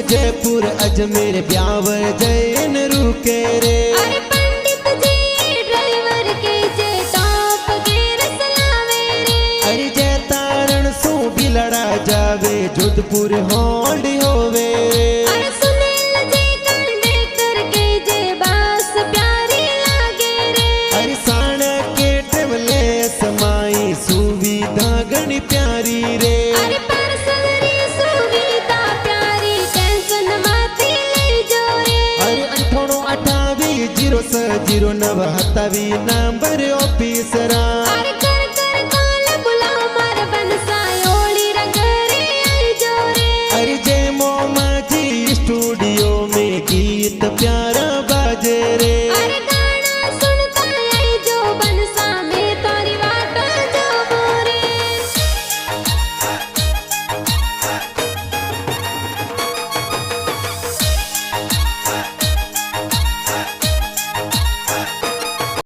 जयपुर अजमेर ब्यावर जैन रुके रे। अरे पंडित जी ड्राइवर के जे टॉप गियर चलावे रे। अरे जय तारण सो बिलड़ा जावे जोधपुर होल्ड होवे रे। अरे सुनील जी कंडक्टर के जे बास प्यारी लागे रे। अरे साण के ट्रेवले समाई सुविधा घनी प्यारी रे। अरे पार्सल री सुविधा प्यारी टेंशन माती ले जो रे। अरे 98 06 09 27